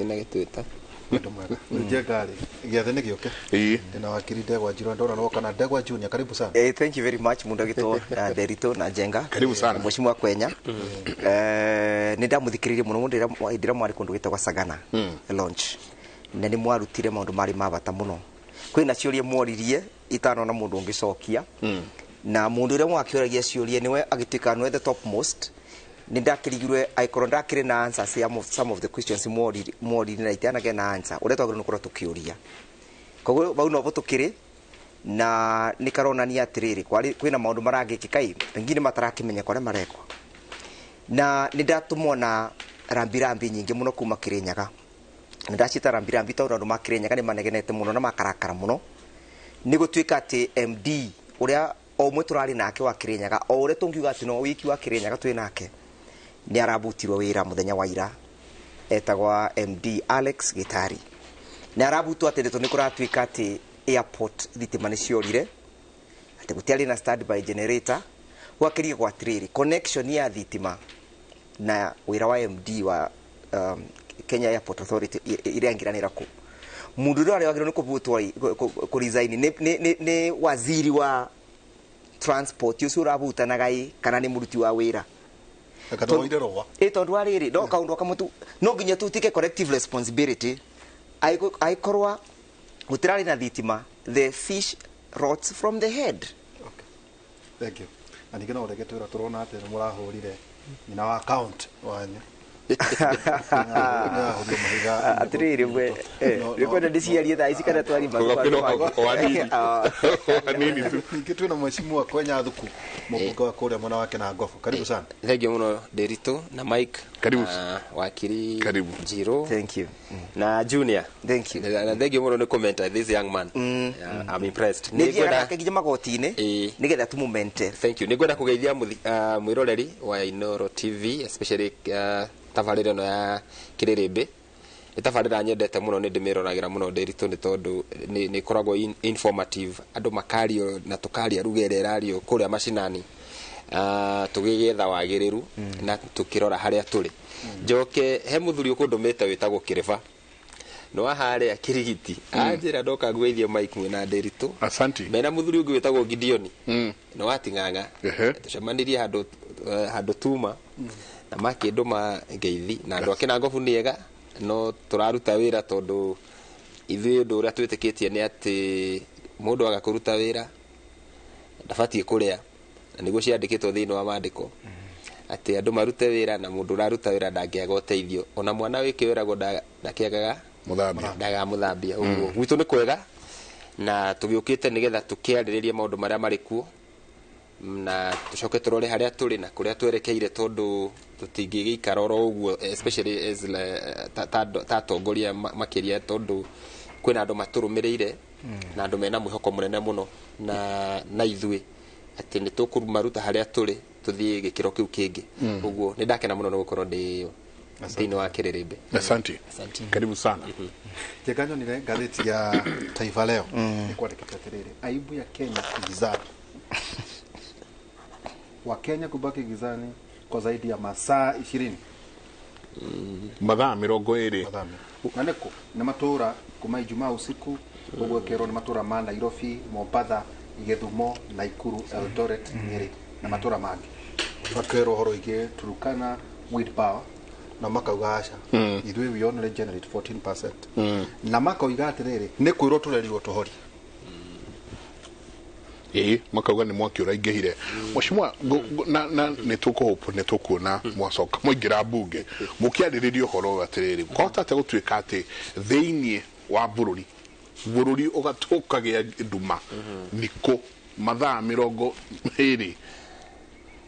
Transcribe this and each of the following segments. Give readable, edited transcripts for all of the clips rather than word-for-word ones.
ina gitwita ndo mwega njegari giathene gioke ndina wakiri Ndegwa Njiro ndona no kana Ndegwa Junior karibu sana thank you very much Mundagito na Derito na Njenga karibu sana mheshimiwa Kwenya nindamuthikiririe muno ndira mwari kundu gitagwa Sagana launch na ni mwarutire maundu mari mabata muno kwina ciurie mworirie itano na mundu ungicokia na mundu ure mwakioragia ciurie niwe agituika no the topmost nindakirigirwe aikoro ndakire na answers ya some of the questions mwori na itana ge na answer ure twagire nukora tukiuria koguo bau no butukire na nikaronania atiriri kwina maundu maragikikai pengine matarakimenya kore marekwa na nindatumwo na rambirambi nyingi muno kuma Kirinyaga ndacita rambirambi tondu makirenyaga ni manegenete muno na makarakara muno ni gutuika ati MD uria omwe turari nake wa Kirinyaga o ure tungiuga ati no wiki wa Kirinyaga twi nake ni arabutirwo wira muthenya wa ira etagwa MD Alex Gitari ni arabutwo ati ndeto ni kuratuika ati airport thitima ni ciorire ati gutiari na standby generator wakirie kwa triri connection ya thitima na wira wa MD wa Kenya Airport Authority ile angiranira ku mundu uri wagiro ni kubutwa ku resign ni waziri wa transport ucio urabuta na gai kana ni muruti wa wira akado ide rowa tondu ariri no kaundu kamutu no ginya tutike collective responsibility aikorwa gutirari na thitima the fish rots from the head. Okay, thank you. And igana uregetura turona ati murahurire nyina wa account wanyu atiriri mwe rekoda diciarie tha ici kana twari nini tu kitu na mheshimiwa Kwenya Thuku mbunge wa kuria mwana wake na Ngofu karibu sana thank you muno Derito na Mike karibu wakiri karibu Njiro thank you na Junior thank you na thank you muno ni comment this young man I'm impressed ni gwenda kagije magotine nigetha tumumente thank you ni gwenda kugeithia mwiroreri wa Inoro TV especially tabarira no ya Kiririmbi tabarira nyendete muno ni ndimirораgira muno Derito ni tondu ni koragwo informative andu makario na tukaria rugere rario kuria mashinani tugigetha wagiriru na tukirora haria turi njoke he muthuri ukundumite witagwo Kiriba no ahare akirigiti anjira ndoka ngweithie Mike mwina Derito asante mena muthuri ungi witagwo Gideoni no watinganga tucemanirie handu tuma na makinduma ngeithi na andu akina Ngofu niega no turaruta wira tondu ithuĩ ũndũ ũrĩa twĩtĩkĩtie nĩ atĩ mũndũ agakuruta wĩra ndabatie kuria na niguo ciandĩkĩtwo thĩinĩ wa maandĩko atĩ andũ marute wĩra na mũndũ ũraruta wĩra ndangĩaga ũteithio ona mwana wĩke wĩragwo ndakĩagaga ndagamũthambia ũguo gwitũ nĩ kwega na tũgĩũkĩte nĩgetha tũkĩarĩrĩrie maũndũ marĩa marĩ kuo na tucoke turore haria turi na kuria twerekeire tondu tutingigikara oro uguo especially as tatongoria makiria tondu kwina andu maturumirire na andu mena mwihoko munene muno na ithui ati ni tukurumaruta haria turi tuthie gikiro kiu kingi uguo ni ndakena muno gukorwo ndi thini wa Kiririmbi asante karibu sana Jeganyo ni gazeti ya Taifa Leo ni kwa atiriri aibu ya Kenya gizani wa Kenya kubaki gizani kwa zaidi ya masaa 20 mathaa 20 na neko na matura kuma Ijumaa usiku uguo kero na matura ma Nairobi Mombasa Githumo Nakuru Eldoret Nyeri na matura mangi bakero horo ige Turukana Wilpower na makauga aca ithuĩ we only generate 14% na makauga atiriri ni kwirwo turerirwo tuhori makauga ni mwaki uraingihire mheshimiwa na nitukuona mwacoka muingira bunge mukiariririo horo atiriri kwata te gutuika ati thiini wa bururi ugatukagia nduma niko mathaa 20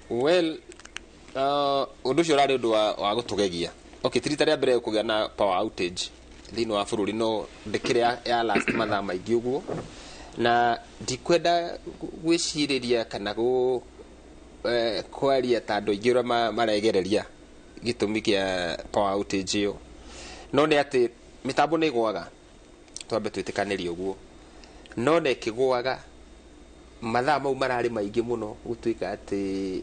well undu cio rari undu wa gutugegia okay tirita ria mbere kugia na power outage thiini wa bururi no ndikire ya last mathaa maingi uguo na ndikwenda gwiciriria kana kwaria ta andu aingi maregereria gitumi kia power outage iyo no ni ati mitambo ni igwaga twambe twitikaniri uguo no ne kigwaga mathaa mau mararĩ maingĩ mũno gũtuĩka atĩ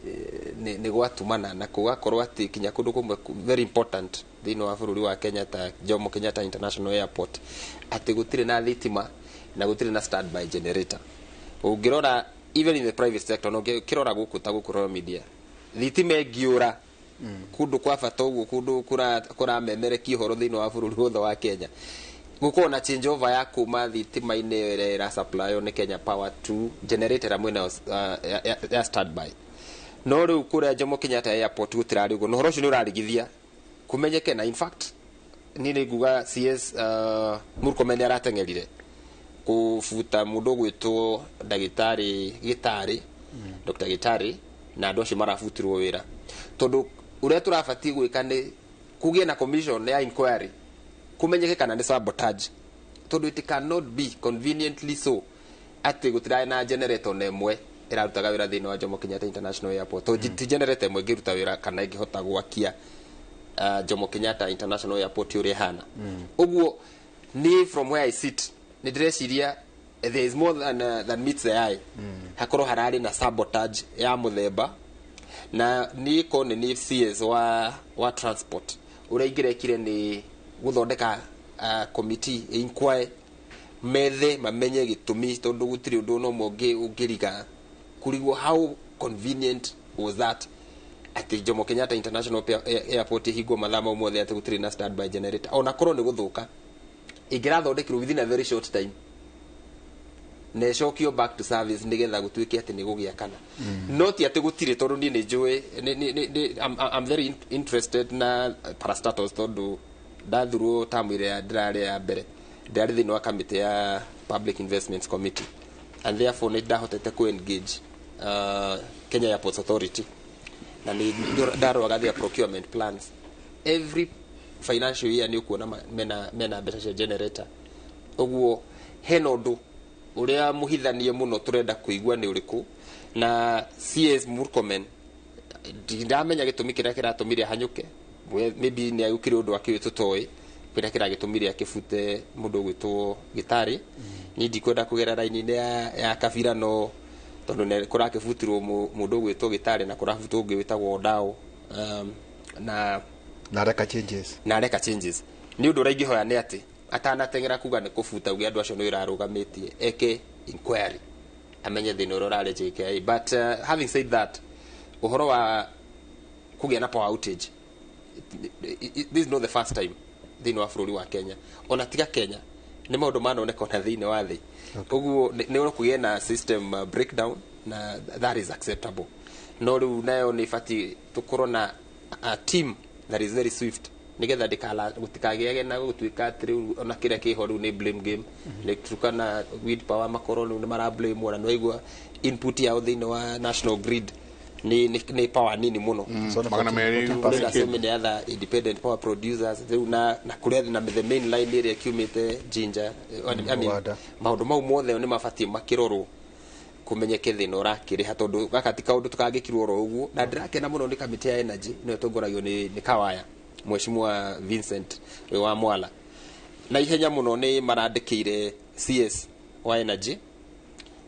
nĩ gwatumana na kũgakorwo atĩ kinya kũndũ kũmwe very important thĩinĩ wa bũrũri wa Kenya ta Jomo Kenyatta International Airport atĩ gũtirĩ na thitima na gũtirĩ na standby generator. Ũngĩrora even in the private sector no kĩrora gũkũ ta gũkũ Royal Media thitima ĩngĩũra kũndũ kwa bata ũguo kũndũ kũramemerekia ũhoro thĩinĩ wa bũrũri wothe wa Kenya gũkorwo na change over ya kuma thitima-inĩ ĩrĩa ĩra supply nĩ Kenya Power to generator mwena ya standby. No rĩu kũrĩa Jomo Kenyatta Airport gũtirarĩ ũguo, no ũhoro ũcio nĩ ũrarigithia kumenyeke na in fact niĩ nĩ nguga CS Murkomen arateng'erire kufuta mũndũ gwĩtwo ndagĩtarĩ Gĩtarĩ Dr. Gĩtarĩ na andũ acio marabutirwo wĩra tondũ ũrĩa tũrabatie gwĩka nĩ kũgĩe na commission ya inquiry kumenyeke kana nĩ sabotage tondũ it cannot be conveniently so atĩ gũtiraĩ na generator na ĩmwe ĩrarutaga wĩra thĩinĩ wa Jomo Kenyatta International Airport tondũ generator ĩmwe ĩngĩruta wĩra kana ĩngĩhota gwakia Jomo Kenyatta International Airport ũrĩa hana ũguo ni from where I sit ni ndĩreciria there is more than meets the eye hakorwo hararĩ na sabotage ya mũthemba na ni kone ni CS wa transport ũrĩa ingĩrekire ni guthondeka committee inquiry methe mamenye gĩtũmi tondũ gũtirĩ ũndũ no mũngĩ ũngĩriga kurigwo how convenient was that at Jomo Kenyatta International Airport higwo mathaa mau mothe atĩ gũtirĩ na standby generator ona korwo nĩ gũthũka ingĩrathondekirwo within a very short time na ĩcokio back to service nĩgetha gũtuĩke atĩ nĩ gũgĩakana no ti atĩ gũtirĩ tondũ niĩ nĩ njũĩ I'm very interested na parastatals tondũ ndathurwo tamu ĩrĩa ndĩrarĩ ya mbere ndĩrarĩ thĩinĩ wa kamĩtĩ ya Public Investments Committee and therefore nĩ ndahotete ku engage Kenya Airports Authority na nĩ ndarũaga their procurement plans every financial year nĩ ũkuona mena mbeca cia generator ũguo hena ũndũ ũrĩa mũhithanie mũno tũrenda kũigua nĩ ũrĩkũ na CS Murkomen ndamenya gĩtũmi kĩrĩa kĩratũmire hanyũke maybe nĩ agũkire ũndũ akĩwĩ tũtoĩ kĩrĩa kĩragĩtũmire akĩbute mũndũ gwĩtwo Gĩtarĩ niĩ ndikwenda kũgera raini-inĩ ya kabira no tondũ kũrakĩbutirwo mũndũ gwĩtwo Gĩtarĩ na kũrabutwo ũngĩ wĩtagwo Ndao na reka changes ni ũndũ ũrĩa ingĩhoya nĩ atĩ atanateng'era kuga nĩ kũbuta ugi andũ acio nĩ irarũgamĩtie eke inquiry amenye thĩna ũrĩa ũrarĩ JKIA but having said that ũhoro wa kũgĩa na power outage this is not the first time thĩinĩ wa bũrũri wa Kenya ona tiga Kenya nĩ maũndũ manoneka na thĩinĩ wa thĩ ũguo nĩ kũgĩa na system breakdown na that is acceptable no rĩu nayo nĩ bati tũkorwo na a team that is very swift nigetha gũtikagĩage na gũtuĩka atĩ rĩu ona kĩrĩa kĩho rĩu nĩ blame game Turkana wind power makorwo nĩ mara blame ona no igua input yao thĩinĩ wa national grid ni power nini muno magana merĩ so many other independent power producers rĩu na kũrĩa na the main line ĩrĩa kiumĩte Jinja I mean maũndũ mau mothe nĩ mabatie makĩrorwo kumenyeke thĩna ũrakĩrĩha tondũ gaka ti kaũndũ tũkangĩkirwo oro ũguo na ndĩrakena mũno nĩ kamĩtĩ ya energy nĩyo tongoragio nĩ Kawaya Mheshimiwa Vincent wa Mwala na ihenya mũno nĩ marandĩkĩire CS wa energy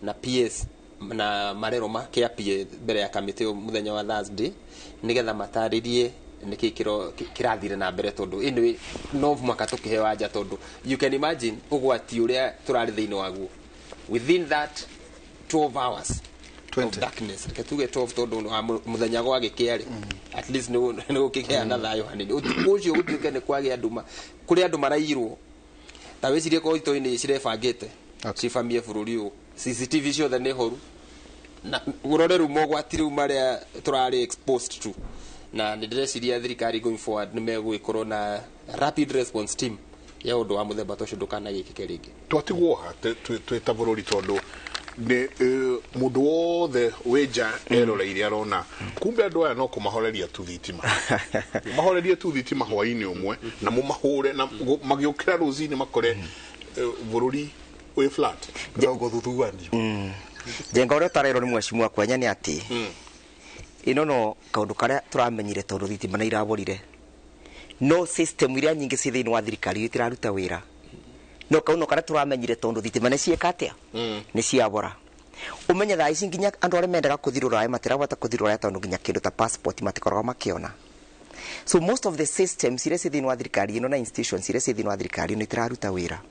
na PS na marero makĩapie mbere ya kamĩtĩ mũthenya wa Thursday nigetha matarĩrie nĩkĩ kĩrathire na mbere tondũ anyway no mwaka tũkĩheo anja tondũ you can imagine ũgwati ũrĩa tũrarĩ thĩinĩ waguo within that 12 hours of darkness ketuge 12 tondũ mũthenya gwagĩkĩarĩ at least nĩ gũkĩgĩa na thayũ hanini ũcio gũtuĩke nĩ kwagĩa nduma kũrĩa andũ marairwo ta wĩcirie kwa ito-inĩ cirebangĩte cibamie bũrũri ũyũ CCTV ciothe nĩ horu na ũrore rĩu mogwati rĩu marĩa tũrarĩ exposed to na nĩ ndĩreciria thirikari going forward nĩ megũgĩkorwo na rapid response team ya ũndũ wa mũthemba tũcio ndũkanagĩkĩke rĩngĩ twatigwo ha twĩ ta bũrũri tondũ nĩ mũndũ wothe wĩnja eroreire arona kumbe andũ aya no kũmahoreria tu thitima mahorerie tu thitima hwaĩ-inĩ ũmwe na mũmahũre na magĩũkĩra rũcinĩ makore bũrũri wĩ flat gũthuthuanio jenga ũrĩa ũtarerwo nĩ Mheshimiwa Kwenya nĩ atĩ ĩno no kaũndũ karĩa tũramenyire tondũ thitima nĩ iraborire no system iria nyingĩ ci thĩinĩ wa thirikari itiraruta wĩra no kaũndũ karĩa tũramenyire tondũ thitima nĩ ciĩka atĩa nĩ ciabora umenye thaa ici nginya andu aria mendaga kuthira Ruraya matirabota kuthira Ruraya tondu nginya kindu ta passport matikoragwo makiona. So most of the systems iria cithi wa thirikari ino na institutions iria cithi wa thirikari ino itiraruta wira.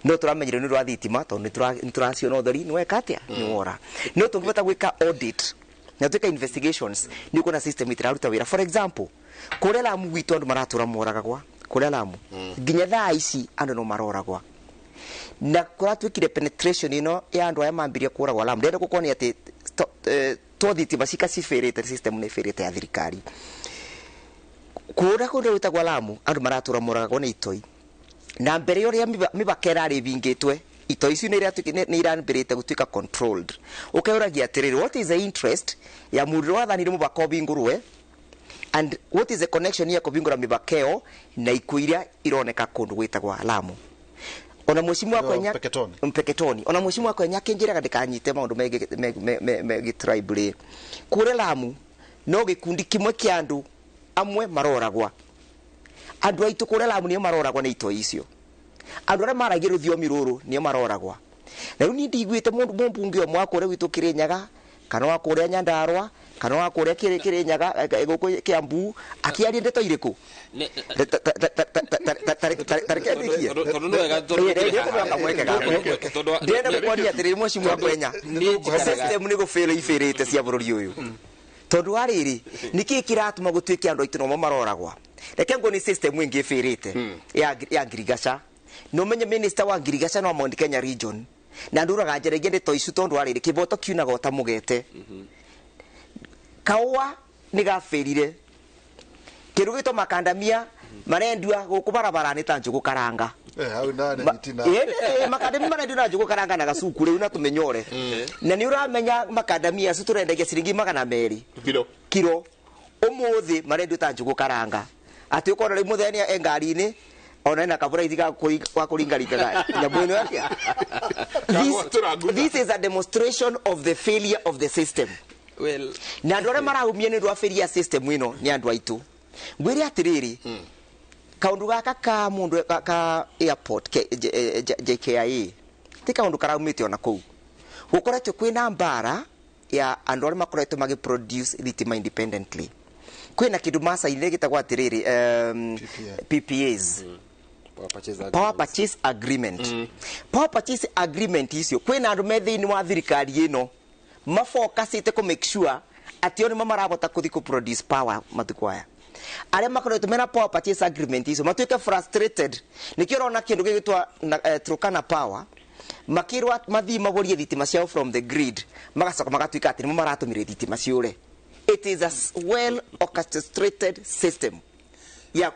No turamenyire ni rwa thitima tondu nituraciona utheri ni weka atia ni wora. No tungibota gwika audit na twika investigations ni kuna system itiraruta wira. For example, kuria Lamu gwitu andu maratura moragagwa kuria Lamu nginya thaa ici andu no maroragwa na kuratwikire penetration ino ya andu aya mambirie kuragwa Lamu ndenda gukoni ati to thitima cikacibirite system ni firite ya thirikari kuria kundu witagwa Lamu andu maratura moragagwa ni itoi na mbere yoria mibakera ri bingitwe itoi ici ni irambirite gutwika controlled. Ukauragia atiriri, what is the interest ya mundu wathanire mubaka obingurwe and what is the connection ya kubingura mibakeo na ikuiria ironeka kundu gwitagwa Lamu. Ona mheshimiwa wako nya Mpeketoni ona mheshimiwa wako nya kinjiraga ndikanyite maundu megi tribal kure Lamu no gikundi kimwe kia andu amwe maroragwa andu aitu kure Lamu ni maroragwa ni itoi icio andu aria maragira thiomi ruru ni maroragwa na riu ni ndigwite mundu mumbungi omwe akore witu Kirinyaga kana wakore Nyandarua kana wakore Kirinyaga guku Kiambu akiaria ndeto iriku ndenda kukonia atiri mheshimiwa Kenya system ni gufere ifirite cia bururi uyu tondu ariri niki kiratuma gutwike andu aitu no maroragwa reke ngo ni system ingi ifirite ya Ngirigaca no menye minister wa Ngirigaca no Mount Kenya region na nduraga njerege ndeto icu tondu ariri kiboto kiunaga utamugete kawa ni gaferire kirugito makandamia marendua guku barabarani ta njugu karanga au nane itina makandamia marendua na njugu karanga na gacuku riu na tumenyore na ni uramenya makandamia su turendagia ciringi 200 kilo umuthi marendua ta njugu karanga ati ukora ri mutheni engari-ini ona na kabura ithiga kwa kuringaringa nyamweno yake. This is a demonstration of the failure of the system. Well, na andu aria marahumia ni failure system ino ni andu aitu ngwiri atiriri kaundu gaka ka mundu ka airport JKIA ti kaundu karaumite ona kou gukoretwe kwina mbara ya andu aria makoretwe magi produce thitima independently kwina kindu masa ile gitagwa atiriri PPAs Power Purchase Agreement. Power Purchase Agreement icio kwina andu methini wa thirikari ino mafocusite ku make sure ati oni mamarabota kuthi ku produce power matukwaya aria makoretwe mena Power Purchase Agreement icio matuike frustrated nikio rona kindu gigitwa Turkana Power makirwa mathi magorie thitima ciao from the grid magacoka magatuika ati ni maratumire thitima ciure. It is a well orchestrated system ya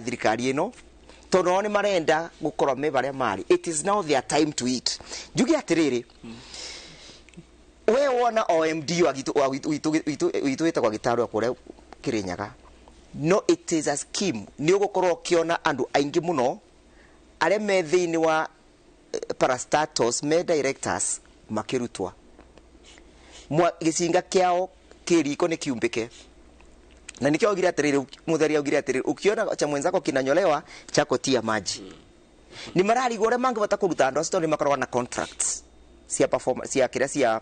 thirikari ino tondu ni marenda gukorwo me baria mari. It is now their time to eat. Njugi atiriri we wona OMD witu itagwa gitaru akore Kirinyaga no it is a scheme ni ugukorwo kiona andu aingi muno aria me thiini wa parastatus me directors makirutwa mwa gicinga kiao kiriko ni kiumbike na nikio ogira atiriri mutheri ogira atiriri ukiona cha mwenzako kinanyolewa chako tia maji ni marari gore mangi bata kuruta ndo sto ni makorwa na contracts cia performance cia kira cia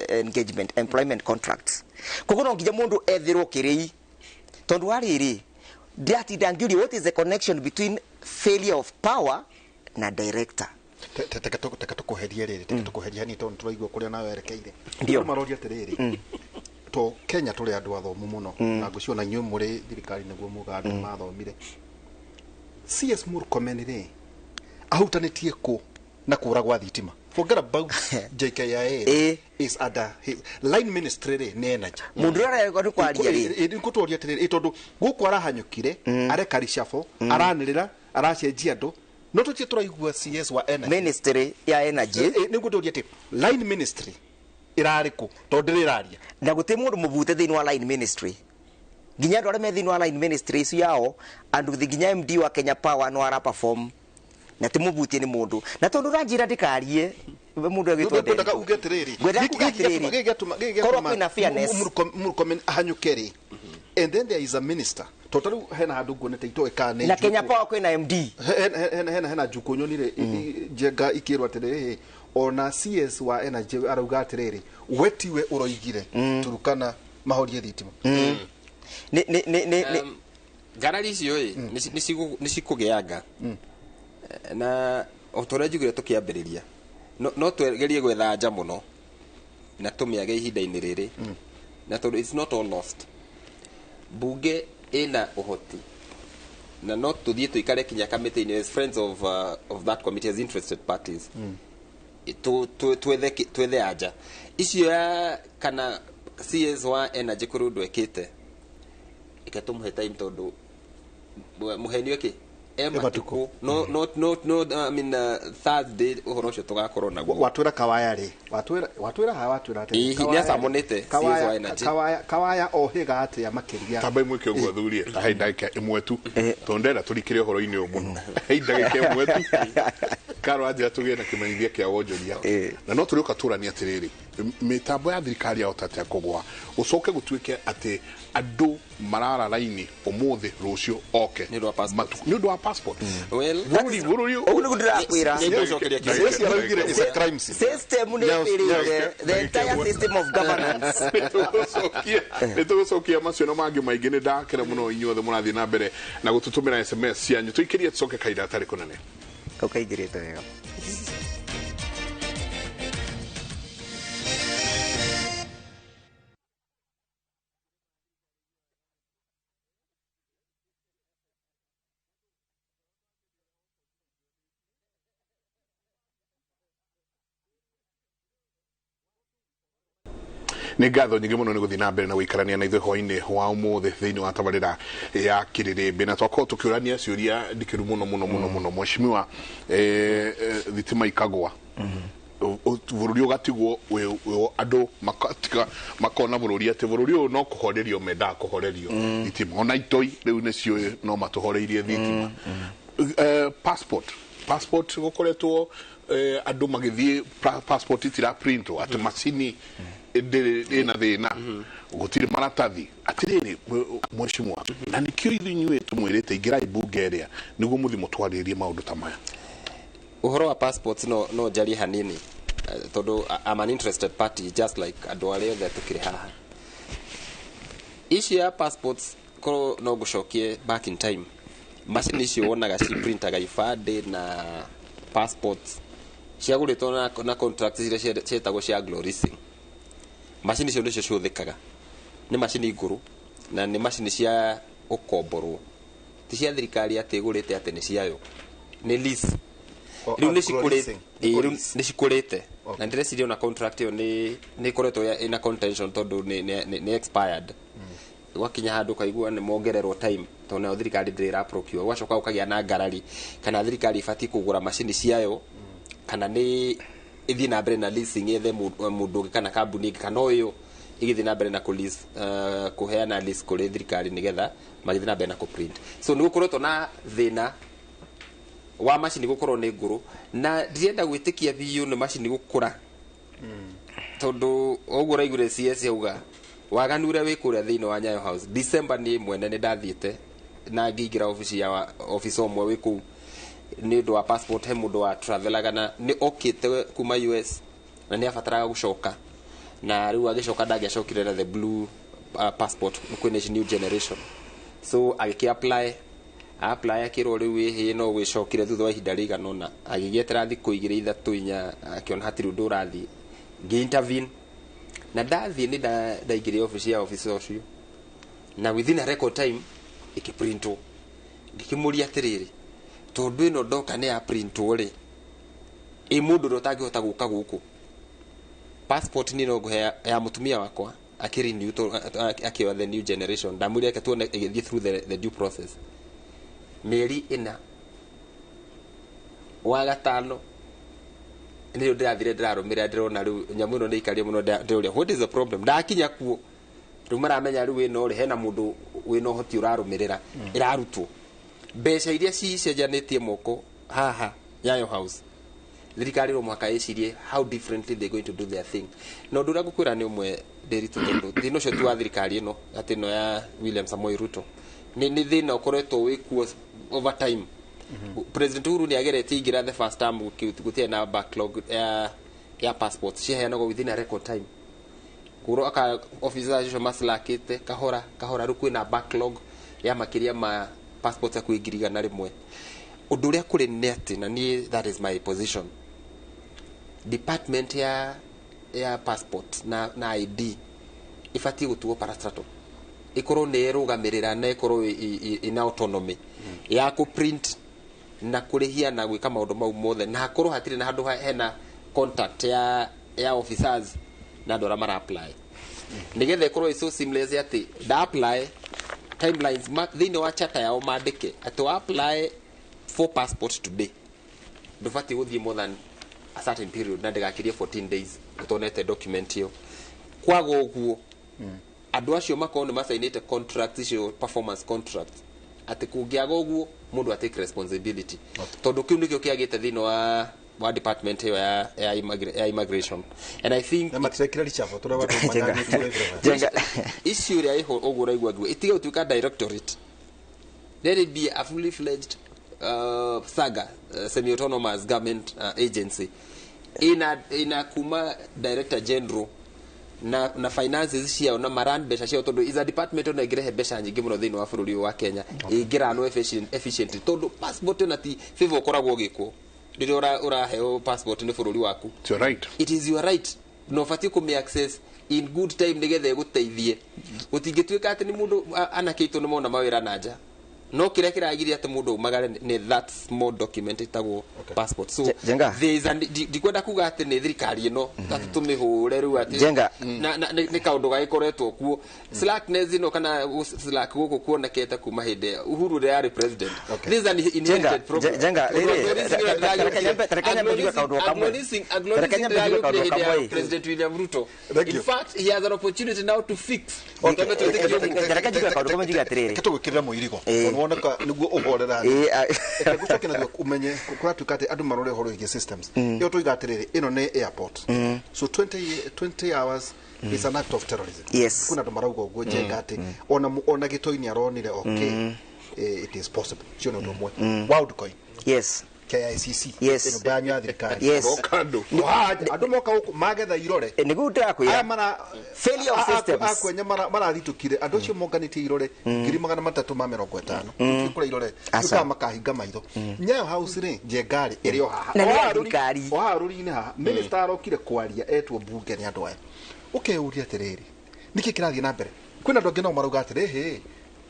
engagement employment contracts koguo ngija mundu ethirwo kirei tondu ariri that idangiri what is the connection between failure of power na director teka tukuheria riri tukuheria ni tondu turaigua kuria nawe erekeire ndio maroria atiriri to Kenya tuli andu athomu muno na guciona nyu muri thirikari niguo mugandu mathomire CS Murkomen ri ahutanitie ku na kura gwa thitima forget about JKIA is under line ministry ri ni energy mundu ara ko kwaria ri ndikutoria atiriri tondu guku arahanyukire areka rishafo aranirira aracenjia andu no tutie turaigua CS wa energy ministry ya energy nigutoria ati line ministry irariku tondu riraria na guti mundu mubute thini wa line ministry ginya andu aria me thini wa line ministry icio yao andu ginya MD wa Kenya Power no ara perform na ti mubutie ni mundu na tondu ranjira ndikarie mundu agitwa ndeka ndaka ugetiriri korwa kwina fairness Murkomen ahanyukeri and then there is a minister totaru hena handu nguonete itoe kana na Kenya Power kwina MD hena Njuko Nyonire Njenga ikirwa atiriri ona CS wa energy arauga atiriri wetiwe uroigire Turukana mahorie thitima garari icio ni cikugeanga na otora njugire tukiambiriria no twegerie gwetha nja muno na tumiage ihinda-ini riri na tondu it's not all lost. Bunge ina uhoti na no tuthie tuikare kinya committee as friends of that committee as interested parties twethe anja icio ya kana CS wa energy kuru ndwekite ikatumuhe time tondu muhenio ki ematuko no I mean Thursday uhoro ucio tugakorwo naguo watwira kawaya ri watwira ha watwira ati kawaya samonete CS wa energy kawaya ohiga ati amakiria tabe mwike ugo thurie hai ndagika imwe tu tondera turikire uhoro-ini umu hai ndagika imwe tu karo aje tugie na kimenyithia kia wonjoria na no turi ukaturania atiriri mitambo ya thirikari ya otate kugwa ucoke gutwike ati andu marara laini umuthi rucio oke ni ndo wa passport well bururi ogu nigu ndirakwira is a crime system ni pirire the entire system of governance nitugucokia macio no mangi maingi ni ndakira muno inyuothe murathie na mbere na gututumira SMS cianyu tuikirie tucoke kaida atari kunene ukaigirite wega ni ngatho nyingi muno ni guthii na mbere na guikarania na ithuĩ hwainĩ wa ũmũthĩ thĩinĩ wa tabarĩra ya Kĩrĩrĩmbĩ na twakorwo tũkĩũrania ciũria ndikĩru mũno mheshimiwa thitima ikagwa bũrũri ũgatigwo andũ makona bũrũri atĩ bũrũri ũyũ no kũhorerio mendaga kũhorerio thitima ona itoi rĩu nĩcio no matũhoreirie thitima passport gũkoretwo andũ magĩthiĩ passport itira printwo atĩ macini ina thina gutiri maratathi atiriri mheshimiwa na nikio ithunywe tumwirite ingirai bunge ria niguo muthi mutwaririe maundu ta maya uhoro wa passports no jari hanini tondu I'm an interested party just like andu aria othe tukiri haha issue ya passports ko no gucokie back in time machine icio wonaga ci printaga ifade na passports ciaguritwo na contracts iria cietagwo cia glorising machine icio nicio ciuthikaga ni machine nguru na ni machine cia ukomborwo ti cia thirikari atigurite ati ni ciayo ni lease riu ni cikurite na ndire na contract yo ni koretwo ina contention tondu ni expired wakinya handu kaigua ni mongererwo time tondu thirikari ndira procure wacoka ukagia na ngarari kana thirikari ifati kugura machine ciayo kana ni ithi na mbere na leasing ethe mundu kana kambuni kana uyu igithi na mbere na ku lease kuheana lease kuri thirikari nigetha magithi na mbere na ku print so ni gukorwo na thina wa machine gukorwo ni nguru na ndienda gwitikia biu ni machine gukura tondu ogura igure CS yauga waganure wikuria thiini wa Nyayo House December ni mwene ni ndathiite na ngingira office omwe wiku ni ndo wa passport he mundu wa travelaga na ni okite kuma US na ni afataraga gucoka na riu agicoka ndangĩacokire na the blue passport kwina new generation so apply akirwo riu ihi no gwicokire thutha wa ihinda riganona agigietera thikũ 2-3 inya akiona hatiri undu urathi ngi-intervene na ndathi ni ndaingire office ya office ucio na within a record time ikiprintwo ndikimuria atiriri tondu ino ndoka ni ya printwo ri mundu rotangihota guka guku passport ni no guhe ya mutumia wakwa akirenew akiwa the new generation ndamuri ake tuone igithie through the due process meri ina wa gatano ndio ndirathire ndirarumira ndirona riu nyamu ino ni ikarie muno ndiuria what is the problem ndakinya kuo riu maramenya riu ino ri hena mundu wino hoti urarumirira irarutwo mbeca iria cicenjanitie moko haha Nyayo House thirikari ro mwaka icirie how differently they going to do their thing no ndura gukwira ni umwe nderitu tondu thino cio tu wa thirikari ino ati no ya William Samoei Ruto ni thina ukoretwo wikuo over time. President Uhuru ni agerete igira the first time gutie na backlog ya passports ciheanagwo within a record time. Kuro aka officers acio maslakite kahora ruku na backlog ya makiria ma passports ya kuigiriga na rimwe. Undu uria kuri net na ni that is my position. Department ya passport na ID ifati gutuo parastatal. Ikoro ne rugamirira na ikoro ina autonomy ya ku print na kurihia na gwika maundu mau mothe na hakoro hatire na handu hena contact ya officers na ndora mara apply nigethe ikoro so seamless ati da apply timelines thini wa chata yao mandike ati wa apply for passport today ndufati guthie more than a certain period na ndigakirie 14 days utonete document hiyo kwago guo andu acio makone masainite contract icio performance contract ati kungiaga uguo mundu atake responsibility tondu kiu nikio kiagite thino wa department hiyo ya immigration and I think na matikira lichafo tura watu manyani jenga issue ya hiyo ogura igwa itige utuka directorate there be a fully fledged saga semi autonomous government agency ina kuma director general na finances cia na maran besha cia tondu is a department na igirehe besha nyingi muno thini wa bururi wa Kenya igira no efficient tondu passport na ti favor koragwo giko ndiri uraheo passport ni bururi waku. It's your right. It is your right no fati ku me access in good time nigethe guteithie utingituika ati ni mundu anakeito ni mona mawira nanja no kire kiragiria ati mundu magare ni that small document itagwo passport so there is dikwenda kuga ati ni thirikari ino tatumihure riu ati na ni kaundu gaikoretwo kuo slackness ino kana slack guku kuonekete kuma hinde Uhuru ria president this is an inherited problem jenga President William Ruto in fact he has an opportunity now to fix kitugukirira muirigo woneka niguo uhorera gucoke na umenye kura tukate andu marore horo igi systems iyo tuigatiriri ino ni airport so 20 hours is an act of terrorism. Yes. Kuna ndo maraugo go jengate ona gitoini aronire okay it is possible sio ndo mwe wild coin. Yes. KICC yes banya thirikari yes okando andu moka huko magetha irore niguta ku ya failure of systems akwenya marathitukire andu cio monganite irore 350 kula irore tuka makahinga maitho nyayo house ri jengari irio haha oharuri-ini haha minister arokire kwaria etwo bunge ni andu aya ukeuria atiriri niki kirathie na mbere kwina ndoge no marauga atiriri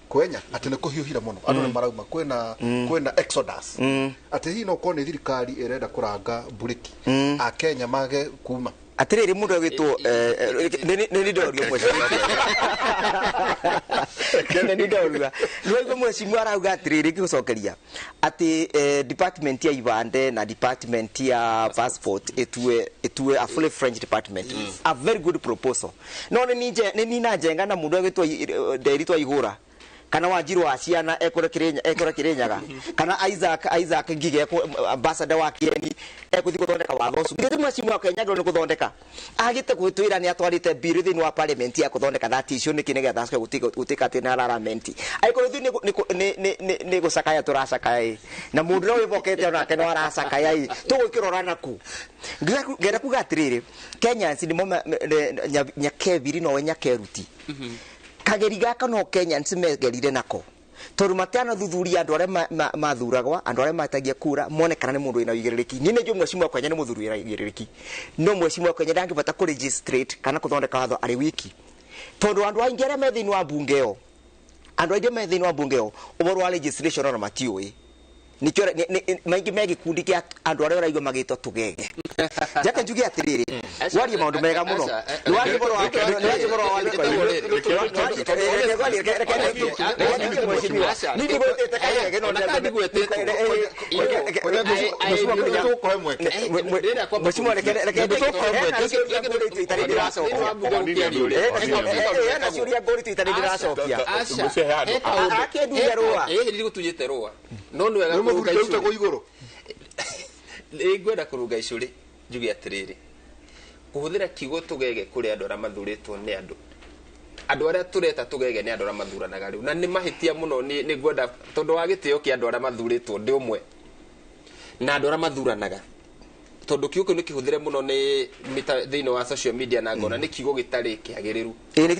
kwenya ati ne kuhiuhira muno andu ne marauma kwena exodus ati hino kone thirikari irenda kuranga buriki a Kenya mage kuma atiriri mundu agitwo ni ndorio mweciria ni ndorio niwe mweciria arauga atiriri gigucokeria ati department ya ibande na department ya passport etue a fully French department a very good proposal no ni na jenga na mundu agitwo nderitwa igura kana Wanjiru wa ciana ekore kirenyaga kana Isaac Ngige ambassador wa Kieni ekuthi guthondeka watho ucio ndi mwacimu wa Kenya ndo guthondeka agite gwitwira ni atwarite bill thini wa parliament ya guthondeka that issue ni kinege thaswe gutika tena parliament aiko thi ni gusakaya turasakaya na mundu no wivokete ona keno arasakaya tugukirorana ku ngera kugatiriri Kenya ndi mo nyakebiri no nyakeruti kageri gaka no Kenya nsimegerire nako tondu matana thuthuria andu aria mathuragwa andu aria matagia kura monekana ni mundu ina wigiririki ni ne mwecimu wa Kenya ni muthuri ina wigiririki no mwecimu wa Kenya ndangibata ku registrate kana kuthondeka watho ari wiki tondu andu aingi aria me thini wa bungeo uboro wa registration ona matiui nikyo maingi megi kundi kia andu aria raigwa magitwa tugege jaka njugi atiriri wari maundu mega muno wari boro wa wari kwa hiyo ni ndigo tetakage no mheshimiwa ngwenda kuruga icuri njuge atiriri kuhuthira kigo tugege kuri andu ara mathuritwo ni andu aria tureta tugege ni andu ara mathuranaga riu na ni mahitia muno ni ngwenda tondu wa gitio ki andu aria mathuritwo ndi umwe na andu aria mathuranaga tondu kiuko ni kihuthire muno ni thiini wa social media na ngona ni kigo gitari kiagiriru ni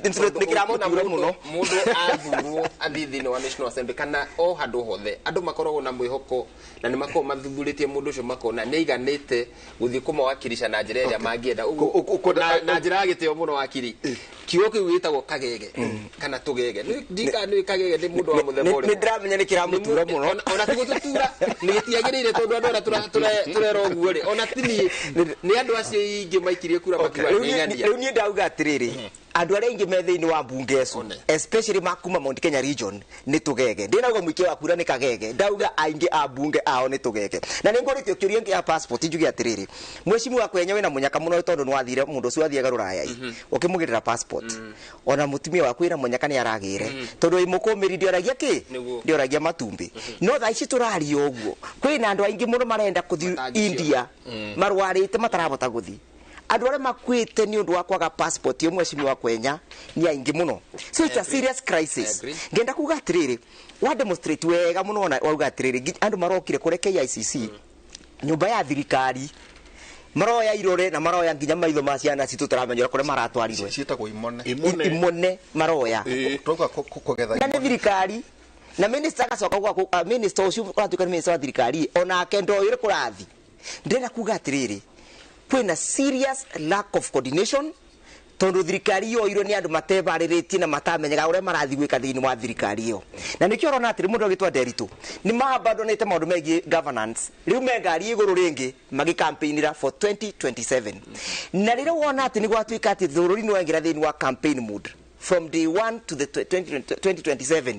kiramutura muno mundu athurwo athi thiini wa National Assembly kana o handu hothe andu makoragwo na mwihoko na ni makoragwo mathuthuritie mundu ucio makona ni iganite guthii kumawakilisha na njira iria mangienda na njira ya gitio muno wakiri kigo kiu gitagwo kagege kana tugege ni kagege ni mundu wa muthemba uri ni ndramenya ni kiramutura muno ona tigututura ni gitiagirire tondu andu ara turera uguo ri ona ni andu acio ingi maikirie kura makiwa ng'ang'ania riu ni ndauga atiriri andu aria ingi me thiini wa bunge ecu especially makuma Mount Kenya region ni tugege ndinauga muikia wa kura ni kagege ndauga aingi a bunge ao ni tugege na ningoritio kiuria ngi ya passport njuge atiriri mwecimu wa kwenya wina munyaka muno tondu ni wathire mundu ucio athiaga ruraya ukimugirira passport ona mutumia wa kwira munyaka ni aragire tondu imukumiri ndioragia ki ndioragia matumbi no tha ici turaria uguo kwina andu aingi muno marenda kuthi India marwarite matarabota guthi andu aria makwite ni undu wa kwaga passport yo mwecimu wa kwenya ni aingi muno so it's a serious crisis ngenda kuga atiriri wa demonstrate wega muno na wauga atiriri andu marokire kure KICC nyumba ya thirikari maroya irore na maroya nginya maitho ma ciana citu turamenyera kure maratwarirwe ciitagwo imone maroya toka kugetha na thirikari na minister agacoka gwa minister ucio uratuika ni minister wa thirikari ona kendo ire kurathi ndena kuga atiriri kwina serious lack of coordination tondu thirikari yo iro ni andu matebariritie na matamenyaga uria marathi gwika thiini wa thirikari yo na nikio orona atiri mundu agitwa Nderitu ni maabandonete maundu megi governance riu megari iguru ringi magi campaignira for 2027 na riu wona ati ni gwatuika ati thururi ni wengira thiini wa campaign mood from day 1 to the 2027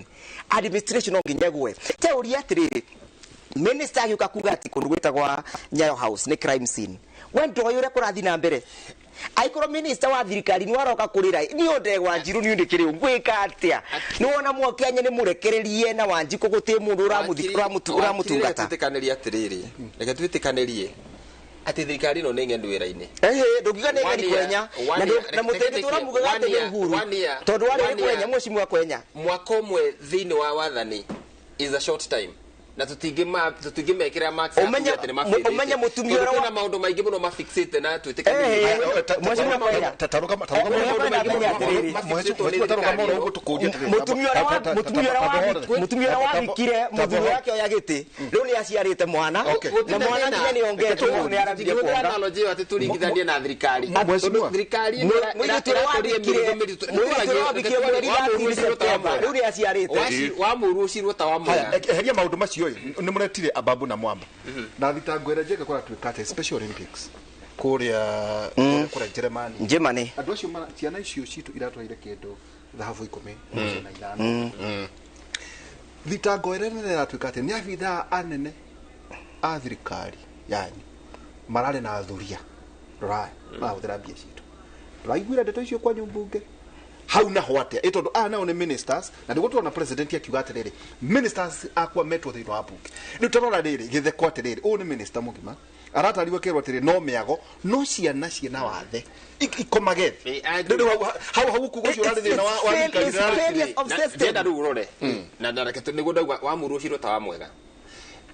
administration onginyagwe te uria atiriri minister yuka kuga ati kundu gwitagwa Nyayo House ni crime scene wendo yure kurathi na mbere aikoro minister wa thirikari ni waroka kurira ni ondegwa njiru ni ndikiri ngwika atia ni wona mwoki anye ni murekererie na wanjiko guti mundu uramutungata tutikaniria atiriri reke tutikanirie ati thirikari no nengendu wira-ini ndugiga ni ngani kwenya na mutendi turamugaga ati Uhuru tondu wari kwenya mwecimu wa kwenya mwaka umwe thiini wa wathani is a short time na tutingimekira max umenya mutumia ora na maundu maingi muno mafixite na twitikanirie mwecimu wa kwenya tataruka mutumia wa bikire muthuri wake oyagiti riu ni aciarite mwana na mwana nginya ni ongete ni arabige kwa analogy ati turingithanie na thirikari thirikari irakurie riu ni aciarite wa murucirwo ta wa mwana heria maundu macio ni muretire Ababu na Mwamba na thitango ira njega kora twikate Special Olympics kuria Germany andu acio ciana icio citu iratwaire kindu dhahabu 10 thitango ira nene ratwikate ni abitha anene a thirikari yani marare na thuria rora mahuthira mbia citu raiguira ndeto icio kwa nyumbunge hau na hwatia itondo nao ni ministers na ndigutu na president akiuga atiriri ministers akwa metro thino wa bunge ni turora riri githeko atiriri u ni minister mugima aratariwe kirwa atiriri no miago no ciana ciena wathe ikomage hau kugucio rari thina wa ndenda rurore na ndareke tu niguo ndauga wa murucirwo ta wa mwega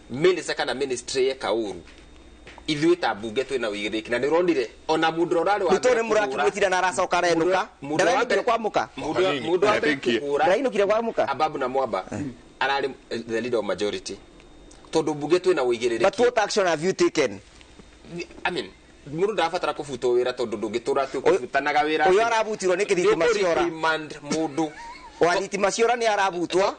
minister kana ministry ekauru ithuĩ ta bunge twĩna ũigĩrĩki na nĩũronire ona mũndũ ũrarĩ wa mbere mũrakĩmwĩtira na aracoka arenũka ndarainũkire kwa mũka mũndũ wa mbere kũhũra ndarainũkire kwa mũka Ababu na Mwamba ararĩ the leader of majority tondũ bunge twĩna ũigĩrĩrĩki but what action have you taken I mean mũndũ ndabatara kũbutwo wĩra tondũ ndũngĩtũra tu kũbutanaga wĩra ũyũ arabutirwo nĩ kĩthitima ciora mũndũ wathitima ciora ni arabutwa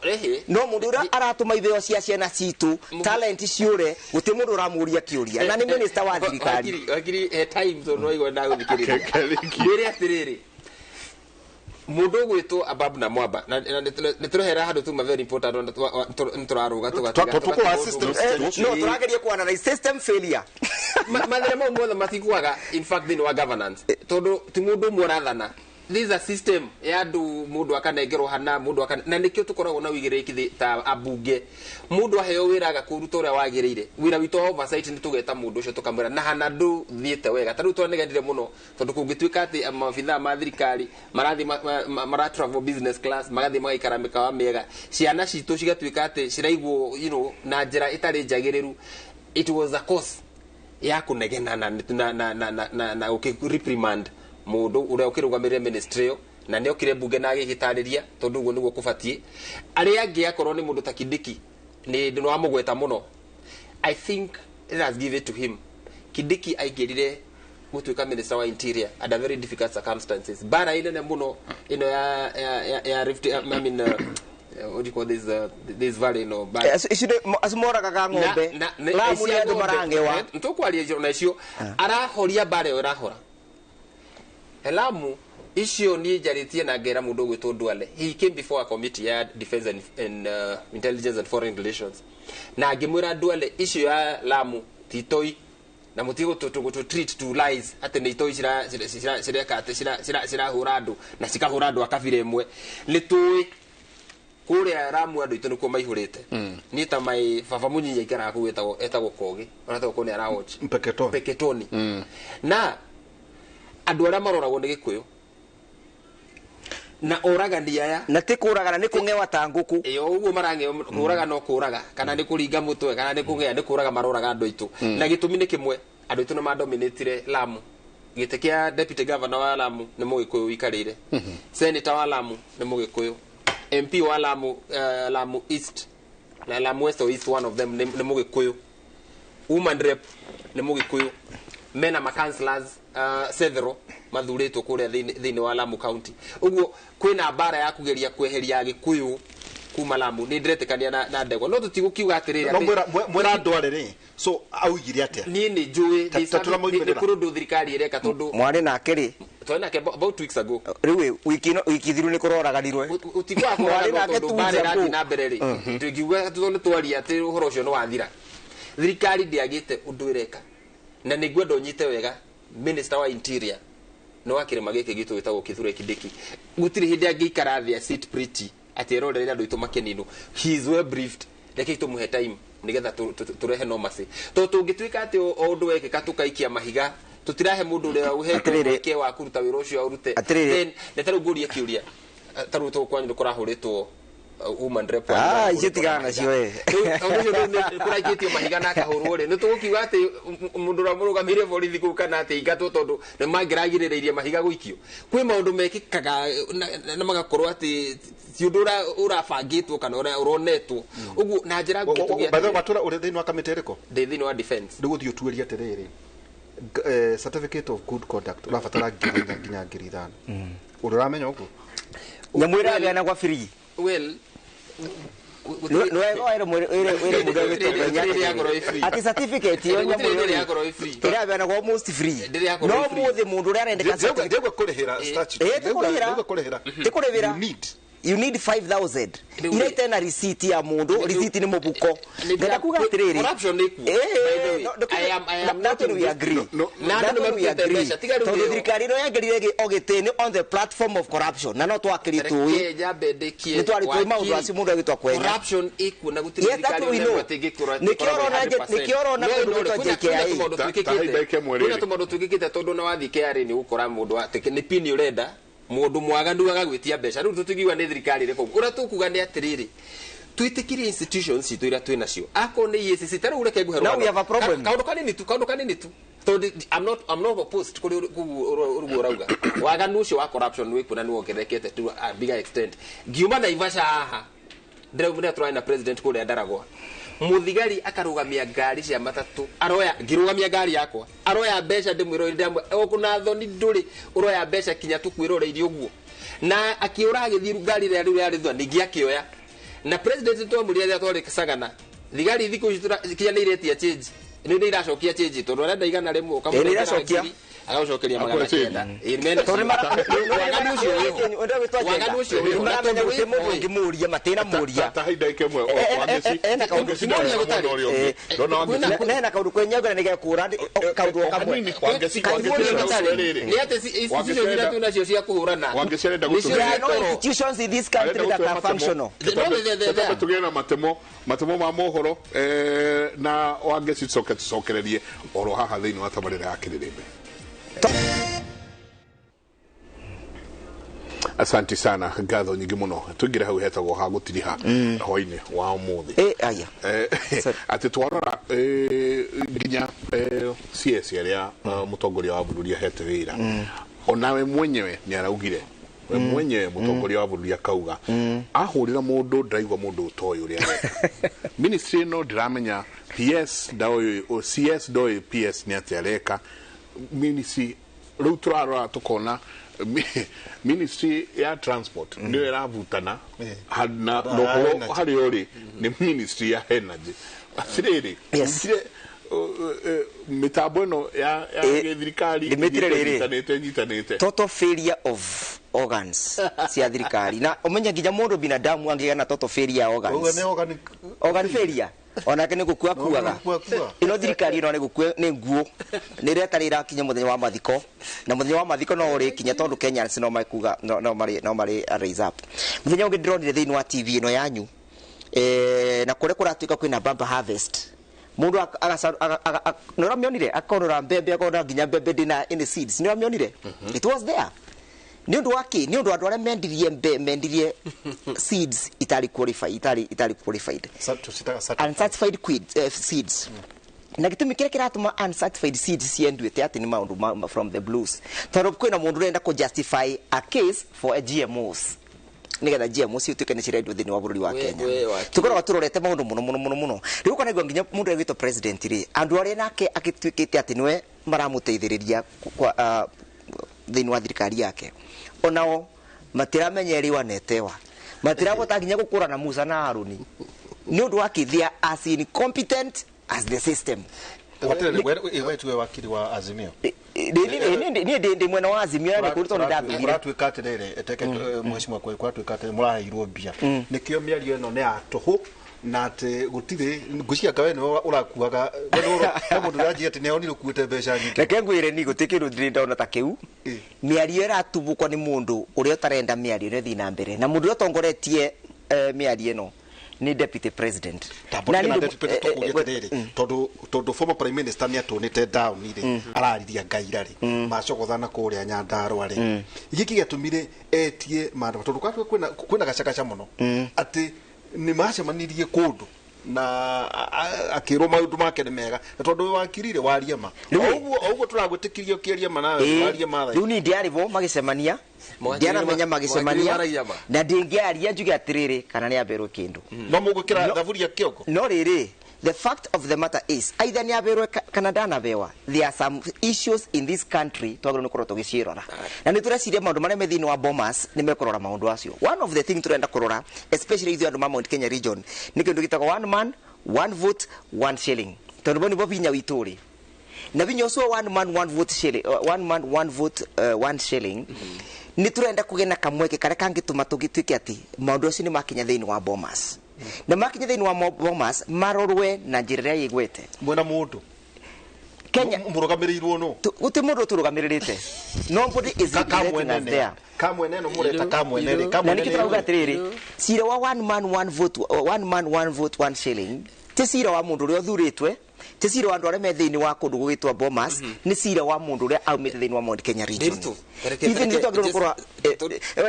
no mundu ura aratuma itheo cia ciana citu talent ciure guti mundu uramuria kiuria na ni minister wa thirikari akiri time so no igwa na guthikiriria mwire atiriri mundu gwitwo Ababu na Mwamba na niturohera handu tuma very important nturaruga tugatiga no turageria kuana na system failure mathire mo mothe matikuaga in fact thini wa governance tondu ti mundu murathana this is a system ya andu mundu akanengerwo hana mundu na nikio tukoragwo na wigiriki ta abunge mundu aheo wira agakuruta uria wagirire wira wito oversight ni tugeta mundu ucio tukamwira na hana ndu thiete wega taru twanegendire muno tondu kungituika ati mabitha ma thirikari marathi mara travel business class magathi magaikara mikawa mega ciana citu cigatuika ati ciraigwo na njira itari njagiriru. It was a course ya kunegena na reprimand mundu uria ukirugamirira ministry na ne okire bunge na agigitariria tondu guo niguo kubatie ari angi akorwo ni mundu ta Kindiki ni ndino amugweta muno. I think it has given to him. Kindiki aigirire gutuika minister wa interior under very difficult circumstances bara ile ne muno ya rift I mean what do you call this valley asmora kaka ngombe la mulia ndo marangewa ntukwalia jiro na icio arahoria bare orahora Elamu icio ni jaritie na ngera mundu gwitwo Duale. He came before a committee ya defense and intelligence and foreign relations na ngimwira Duale icio ya Lamu titoi na mutigo to treat to lies ate ni itoi cira kate cira hurado na cikahurado akavire imwe litui kuria Ramu andu itu nikuo maihurite ni ta mai baba munyinya ikara ku etagwo Kogi ona to kone ara watch Peketoni na andu aria maroragwo ni Gikuyu na oragania ya na tikuragana ni kungewa tanguku uguo marange kuraga no kuraga kana ni kuringa mutwe kana ni kungea ni kuraga maroraga andu itu na gitumi ni kimwe andu itu no madominatire Lamu. Gite kia deputy governor wa Lamu ni Mugikuyu wikarire senator wa Lamu ni Mugikuyu MP wa Lamu East na Lamu West or East, one of them ni Mugikuyu woman rep ni Mugikuyu mena ma councillors several mathuritwo kuria thini wa Lamu county. Uguo kwina bara ya kugeria kweheria Gikuyu kuma Lamu ni ndiretekania na ndego no tutigukiuga atiriri mwera ndware ri so augire atia ni njui ni kurudu thirikari ireka tondu mwari na akiri twena ke about weeks ago riwe wiki thiru ni kuroraganirwe utigwa mwari na ke bare rati na mbere ri tugiuga tutone twari ati uhoro ucio no wathira thirikari ndiagite undu ireka na niguo ndonyite wega minister wa interior no akirema gike gitu gitagwo Kithure Kindiki gutiri hindi angikara thia sit pretty ati rorere andu itu makenino. He is well briefed reke tumuhe time nigetha turehe no masi to tungituika ati o undu wekeka tukaikia mahiga tutirahe mundu uria uhete wake wa kuruta wira ucio urute then netaru nguria kiuria taru to kwanyu kurahuritwo woman rep icio nacio kuraikitio mahiga na kahurwo ri nitugukiuga ati mundu ra murugamire borithi ku kana ati ingatwo tondu ni mangiragirireirie mahiga guikio kwi maundu mekikaga na magakorwo ati ciundura urabangitwo kana uronetwo uguo na njira ngutugia batho batura uri thini wa kamiteriko thini wa defense nduguthio tueria atiriri certificate of good conduct urabatara nginya ngiri 5 uramenya uguo nyamwira agana kwa free well no ero mudo ati certificate yo nyamwira yagoro free ira bana kwa almost free no muthe mundu uri arendeka ndego kurihira statute ndego kurihira you need 5,000 ina tena receipt ya mundu receipt ni mubuko ndenda kuga atiriri corruption ni ku I am not we agree we agree to the thirikari no yagerire ogitini on the platform of corruption na no twakiri tuwi ni twari twi maundu acio mundu agitwa kwenya corruption iku na gutiri thirikari no batingikura nikiorona mundu to JKI kuna tumundu twikite tondu na wathi KRA ni gukora mundu ni pini urenda mundu mwaganu agagwitia mbeca riu tutigiwa ni thirikari riko ura tukuga ni atiriri twitikirie institutions citu ira twina cio ako ni EACC taru ureke guheru now we have a problem kaundu kanini tu so I'm not opposed kuri urugo rauga waganu cio wa corruption wiku na nuongerekete to a bigger extent giuma na Ivasha haha ndire turaina president kuri Ndaragwa muthigari akarugamia ngari cia matatu aroya ngirugamia ngari yakwa aroya mbeca ndimwiro ndamwe okuna thoni nduri uroya mbeca kinya tukwirore uguo na akiura agithiru ngari ria riu yari thwa ningi akioya na president twamuri ria twari Sagana thigari thiku kinya ni iretia change ni iracokia change tondu arenda igana rimwe ukamura iracokia agacokeria magana kenda imene Tore mara waganu ucio waganu ucio maramenya guti mundu ngimuria matena muria ta haida ikemwe nena kaundu kwenyaga nige kura kaundu kamwe ni ate institution ira tuna cio cia kuhurana wangecerenda institutions in this country that are functional tugena matemo ma mohoro na wangecicokererie oro haha thiini wa tabarira ya Kiririmbe. Asante sana ngatho nyingi muno tugire hau hetagwo ha gutiriha hwaini wa umuthi aya ati twarora nginya CS ya mutongoria wa bururi ahete wira onawe mwenyewe ni araugire we mwenyewe mutongoria wa bururi akauga ahurira mundu ndaigwa mundu utoyo uri ministry no ndiramenya PS dawe o CS doe PS ni atareka ministry rutrara tukona ministry ya transport ndio iravutana na no hari ori ni ministry ya energy asiriri ngire mitambo no ya thirikari nyitanite total failure of organs cia thirikari na umenya nginya mundu binadamu angigana na total failure ya organs organ failure onake ni gukua kuaga ino thirikari ino ni gukua ni nguo ni reta rira kinya muthenya wa mathiko na muthenya wa mathiko no uri kinya tondu Kenya no maikuga no mari raise up muthenya ungi ndronire thiini wa TV ino yanyu na kure kuratuika kwina bamba harvest mundu no ramionire akonora mbembe akona nginya mbembe dina in the seeds ni ramionire it was there ni undu waki ni undu andu aria mendirie seeds itali qualified uncertified seeds na gitumi kire kiratuma uncertified seeds cienduite ati ni maundu from the blues tondu kwina mundu renda ku justify a case for a GMOs nigetha GMOs utuike ni cirendio thini wa bururi wa Kenya tukoragwo turorete maundu muno riu kana igwa nginya mundu egitwo president ri andu aria nake akituikite ati niwe maramuteithiriria kwa thini wa thirikari yake onao matiramenyeriwa netewa matirabota nginya gukurana Musa na Haruni ni undu wa kithia as incompetent as the system wewe tuwe wakili wa Azimio ni ndi mwena wa Azimio na kurito ndathire uratuika atirire eteke mheshimiwa kwa kwatuika atirire murahirwo mbia nikio miario eno ne atuhu na ati gutire ngucia kawe no urakuaga no mundu raji ati ne onire kuete mbeca nyingi reke ngwire ni gutikiru ndinda ona ta kiu miario iratubukwa ni mundu uria utarenda miario ne thina mbere na mundu utongoretie miario eno ni deputy president na ni deputy todo former prime minister ni atonete down ile arariria ngairari macogothana kuria Nyandarua ri igiki getumire etie mandu todo kwina gacaka muno ati ni macemanirie kundu na akirwo maundu make ni mega tondu wakirire waria ma uguo turagwitikirio kiaria ma nawe waria ma riu ni ndiarivo magicemania ndiana menya magicemania na ndingiaria njuge atiriri kana ni aberwo kindu no mugukira thaburia kioko no riri the fact of the matter is either ni aberwo kana ndanabewa there are some issues in this country twagiro ni korotwo gicirora na ni tureciria maundu maria methini wa Bomas ni mekorora maundu acio one of the thing turenda kurora especially ithu andu ma Mount Kenya region ni kindu gitagwo one man one vote one shilling tondu boni bo binya wituri na binyo so one man one vote shilling one man one vote one shilling ni turenda kugena kamweke kare kangituma tugituike ati maundu acio ni makinya thiini wa Bomas na makinya thiini wa Bomas marorwe na njira ya igwete mwena mundu Kenya murugamiririwo no guti mundu turugamirite nobody is regulating us there kamwe neno mureta kamwe na nikitauga atiriri sira wa one man one vote one shilling ti sira wa mundu ria thuritwe ti sira wa andu aria me thiini wa kundu gugitwa Bomas ni sira wa mundu ria aumite thiini wa Mount Kenya region even ni twagirwo kurwa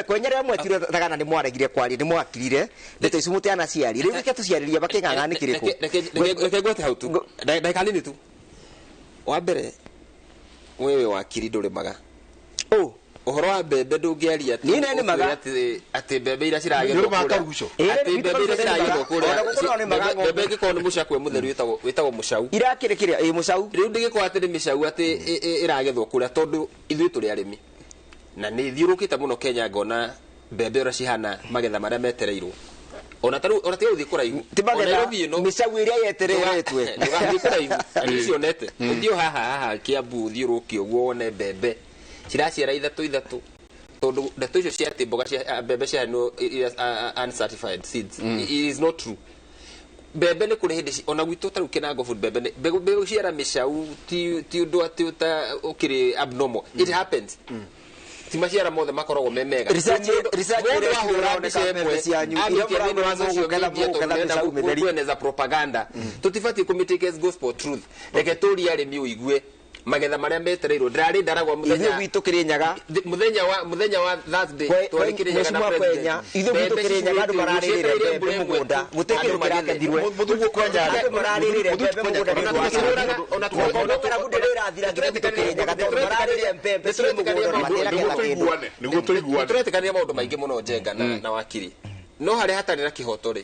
kwenyera mwetire tagana ni mwaregire kwari ni mwakirire ndeto icu mutiana ciari riu reke tuciaririe baking'ang'ani kiriko reke gwote hau tu ndaika nini tu wa mbere wewe wakiri ndurimaga uhoro wa mbembe ndungiaria ati mbembe ira ciragethwo ati mbembe ira ciragethwo kuria mbembe ngikoo ni mucakwe mutheru witagwo mucau irakirekiria mucau riu ndigikoo ati ni micau ati iragethwo kuria tondu ithui turi arimi na ni thiurukite muno Kenya ngona mbembe ora cihana magetha maria metereirwo ona taru ona tio thikura igu Nairobi no micagu iria yetereretwe thikura igu ani onete ndio haha Kiambu thiuruki uguo one mbembe ciraciara ithatu tondu ndeto icio cia timboga cia mbembe cia no uncertified seeds it is not true. Mbembe nä kå rä hä ndä ona gwitå tarä u kä na ngobu mbembe mbegå ciara mä cau ti å ndå atä å ta å kä rä abnormal it happens ti maciara mothe makoragwo me mega kueneza propaganda tutibatiĩ kũmĩtake as gospel truth reke tũrie arĩmi ũigue magetha marĩa metereirwo ndarĩ ndaragwa muthenya witũ Kĩrĩnyaga muthenya wa Thursday twarĩ Kĩrĩnyaga na president ithuĩ gwitũ Kĩrĩnyaga andũ mararĩrĩire mbembe mũgũnda mũtĩkĩrwo kĩrakethirwe mũthugũ kwenyaga andũ mararĩrĩire mbembe mũgũnda ona twakona gũndĩ rĩrathira nginya gwitũ Kĩrĩnyaga tondũ mararĩrĩire mbembe ciĩ mũgũnda na matĩra kĩla kĩndũ nĩguo tũiguane tũretĩkania maũndũ maingĩ mũno Njenga na wakiri no harĩa hatarĩ na kĩhoto rĩ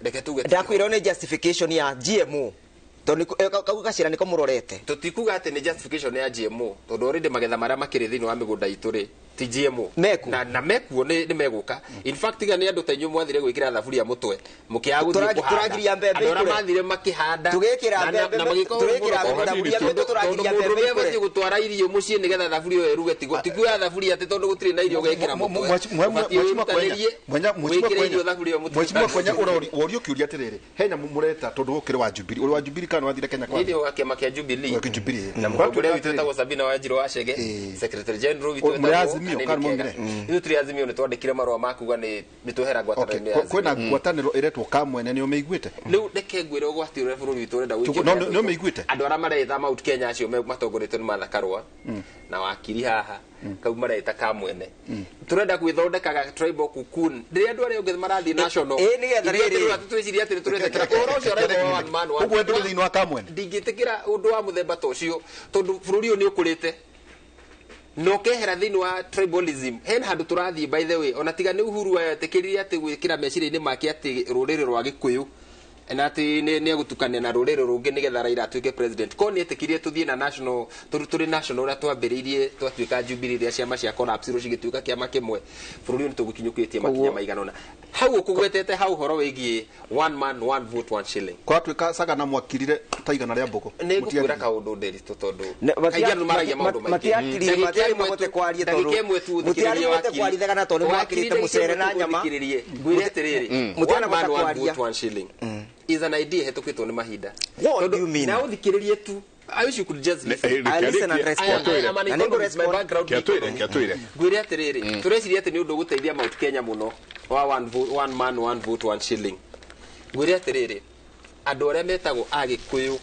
reke tuge ndakwĩra nĩ justification ya GMO toni kau gacira niko murorete tutikuga ati ni justification ya GMO tondu already magetha maria makiri thini wa migunda itu ri ti GMO na mekuo ni meguka in fact ga ni andu tanyu mwathire gwikira thaburia mutwe mukiaga turagiria mbembe andora mathire makihanda tugikira mbembe tugikira thaburia gwitu turagiria mbembe kure gutwara irio mucii nigetha thaburia yo eruge tikuya thaburia ati tondu gutiri na irio gwikira mutwe mwachimwa kwenya urio kiuria atiriri henya mureta tondu gukiri wa Jubilee uri wa Jubilee kana wathire Kenya kwa ndio wake makia Jubilee na mkubwa wetu tetagwo Sabina Wanjiru wa Chege secretary general witu ithu turi azimio ni twandikire marwa makuga ni mituhera gwataniro ya kwena gwataniro iretwo Kamwene ni umeiguite riu ndeke ngwire ugwatire bururi witu renda wiki ni umeiguite andu ara maretha Mount Kenya acio matongoretwo ni Martha Karua na wakiri haha kau mareta Kamwene turenda gwithondekaga tribal cocoon ndiria andu aria ungi marathi national nigetha riri twiciria ati turetekera oro ucio rego one man one ugwe nduri thini wa Kamwene ndingitikira undu wa muthemba ta ucio tondu bururi ni ukurite no kehera thini wa tribalism hen handu turathii by the way ona tiga ni Uhuru wa tekiriria ati gwikira meciria-ini make ati ruriri rwa Gikuyu na ati ni agutukania na ruriri rungi nigetha Raila atuike president ko ni etikirie tuthie na national turi national na twambiriirie twatuika Jubilee ria ciama cia collapse ro cigituika kiama kimwe bururi ni tugukinyukitie makinya maiganona hau ukugwetete hau horo wigie one man one vote one shilling kwa tuika Sagana mwakirire taigana ria mbugo mutiakira kaundu nderi tondu kaija no maragia maundu maingi matiakiri kwaria tondu mutiakiri kwaria thagana tondu mwakirite mucere na nyama ngwire atiriri mutiana kwaria one shilling is an idea hetukitwo ni mahinda what do you mean na uthikiririe tu I wish you could just listen and respond my background gwire atiriri tureciria ati ni undu guteithia Mount Kenya muno wa one man one vote one shilling gwire atiriri andu aria metagwo Agikuyu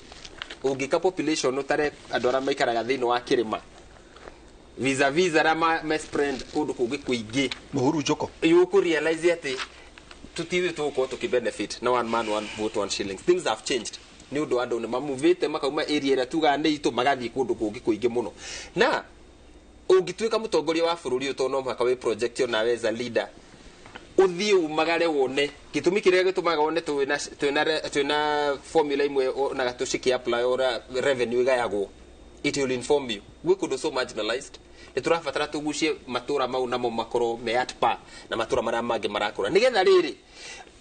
ungika population utare andu aria maikaraga thini wa kirima visa rama spread kundu kungi kuingi Uhuru Joko you could realize ati tutiwe tuko tukibenefit na one man one vote one shilling things have changed ni undu andu ni mamuvite makauma area ira tugande itu magathi kundu kungi kuingi muno na ungituika mutongoria wa bururi utono mhaka we project yo nawe as a leader uthie umagare wone gitumi kiria gitumaga wone twina formula imwe na gatushiki apply ora revenue igayagwo it will inform you we could so marginalized turafatara tugucie matura mau namo makoro me at par na matura maria mangi marakura nigetha riri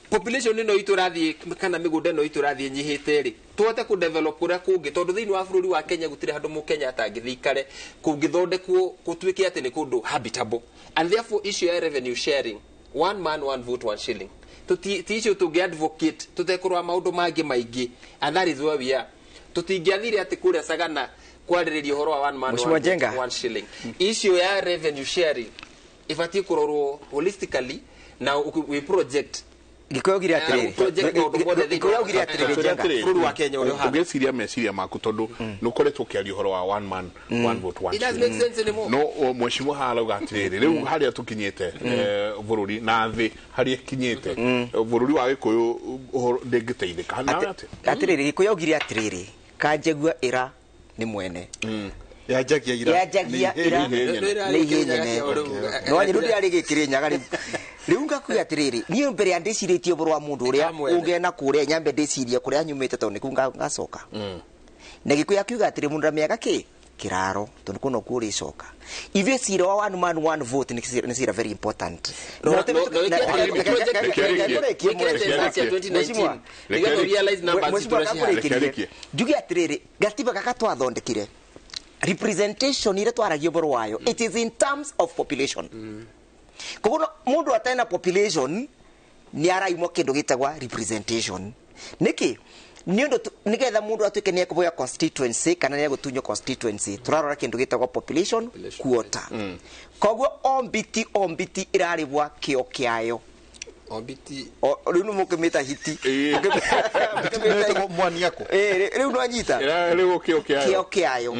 population ino iturathie kana migunda ino iturathie nyihite ri tuhote ku develop kuria kungi tondu thini wa bururi wa Kenya gutire handu mu Kenya atangithikare kungithondekwo gutwike ati ni kundu habitable and therefore issue ya revenue sharing one man one vote one shilling issue to advocate tutekurwa maundu mangi maingi and that is where we are tutingiathire ati kuria Sagana kwaririria horo wa one man one shilling issue ya revenue sharing ifati kurorwo holistically na we project gikoyogira atiriri gikoyogira atiriri bururi wa Kenya uri ha ugeciria meciria maku tondu nukoretwo kiario horo wa one man one vote one shilling it doesn't make sense anymore no mweshimwa harauga atiriri riu haria tukinyite bururi na thi haria kinyite bururi wa Gikuyu ndingiteithika na atiriri gikoyogira atiriri kanjegua ira ni mwene yajagia ira ni yenyene no nyirundi ari Kirinyaga riu ngakuya atiriri ni mbere ya ndiciritie buru wa mundu uria ungena kuria nyambe ndiciria kuria nyumite tondu niku ngacoka na Gikuyu akiuga atiri mundu miaka ki kiraro tondu kuno kuri coka ithuĩ cira wa one man one vote ni cira very important njuge atiriri gatiba gaka twathondekire representation ire twaragio boro wayo it is in terms of population koguo mundu atena population ni araimwo kindu gitagwa representation niki nigetha mundu atuike ni ekuboya constituency kana ni egutunyo constituency turarora kindu gitagwa population quota koguo ombiti iraribwa kio kiayo ombiti riu mukimita hiti mukimita mwani yako riu no anyita riu kio kiayo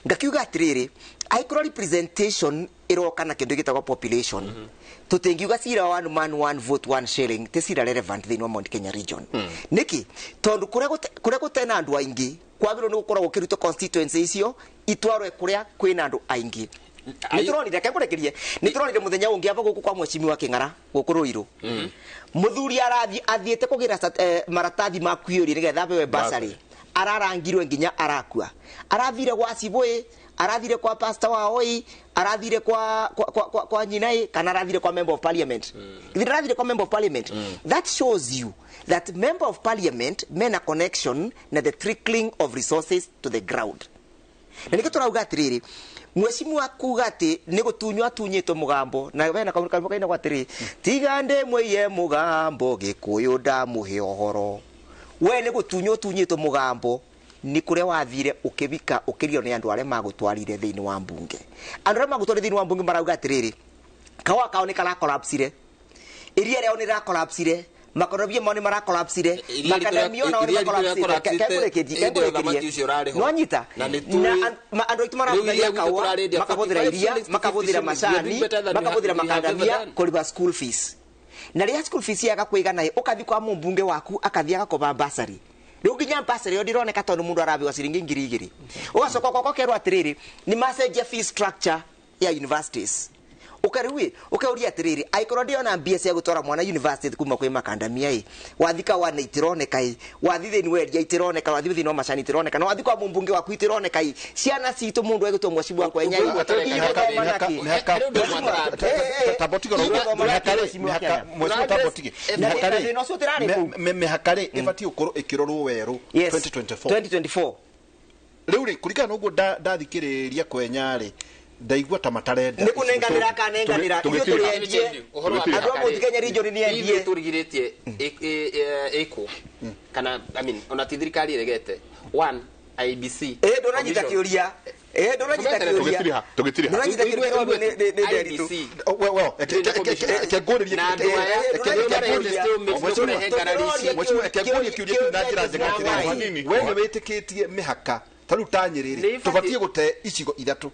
ngakiuga atiriri aikro representation iroka na kindu gitagwa population tutengiuga cira one man one vote one shilling te cira relevant thini wa Mount Kenya region niki tondu kuria gutena andu aingi kwagiro ni gukorwo gukiruta constituency icio itwarwe kuria kwina andu aingi nituronire kekurekerie nituronire muthenya ungi ava guku kwa mwecimi wa King'ara guku Ruiru muthuri athiete kugira maratathi ma kwiuri nigetha bewe basari ararangirwe nginya arakua arathire gwa Cibui arathire kwa pastor wa Oi arathire kwa Nyinai kana arathire kwa member of parliament arathire kwa member of parliament that shows you that member of parliament mena connection na the trickling of resources to the ground na niko turauga atiriri mwecimu akuga ati ni gutunywa atunyitwo mugambo na wena kaina kwa atiri tigande mwiye mugambo gikuyu ndamuhe ohoro we ni gutunywa atunyitwo mugambo ni kuria wathire ukibika ukirio ni andu are magutwarire thini wa mbunge andu are magutwarire thini wa mbunge marauga atiriri kawa kao ni kala collapsire iria reo ni ra collapsire makorobia moni mara collapsire makadamio na oni collapsire kekurekeji no nyita na andu itu marathira kawa makabuthira iria makabuthira macani makabuthira makadamia kuriba school fees na ria school fees yaga kuigana ukathi kwa mbunge waku akathia gakoba basari riu nginya basari yo ndironeka tondu mundu arabiwa ciringi 2,000 ugacoka kwako kerwa atiriri ni macenjia fee structure ya universities ukauria atiriri aikoro ndiona mbia cia gutora mwana university kuma kwi makandamia wathika wana itironeka wathi thini weria itironeka wathi thini wa macani itironeka no wathi kwa mbunge waku itironeka ciana citu mundu egutwo mwecibu wa kwenya mehakare ibati ukoro ikirorwo weru 2024 riu ri kurikana uguo ndathikiriria kwenyari ndaigua ta matarenda nikunenganira kanenganira iyo turiendie andu a Mount Kenya region ni endie turigiritie eko kana ona thirikari regete one IBC ndonanyita kiuria ndonanyita kiuria tugitiri ndonanyita kiuria ni nderitu kegoririe wewe wetikitie mihaka taru tanyiriri tubatie gute icigo ithatu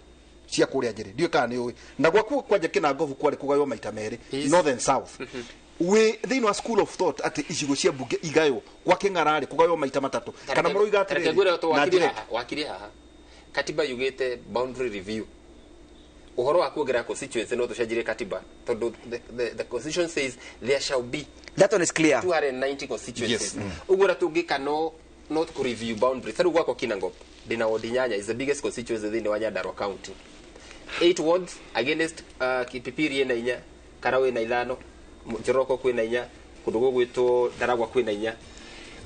cia kuria njiri ndio kana ni uwi na gwaku kwanja kina ngovu kwari kugayo maita meri northern south we thini wa school of thought ati icigo cia mbunge igayo kwa King'ara kugayo maita matatu kana muroiga ati na wakiri haha katiba yugite boundary review uhoro wa kuongerera constituency no tucenjire katiba tondu the constitution says there shall be that one is clear 290 constituencies ugura tungika no not to review boundary tharu gwako Kinangop dina Odinyanya is the biggest constituency within Nyandarua county 8 wards against Kipipiri na inya Karawe na ithano Njoroko kwi na inya kundu gwitwo Ndaragwa kwi na inya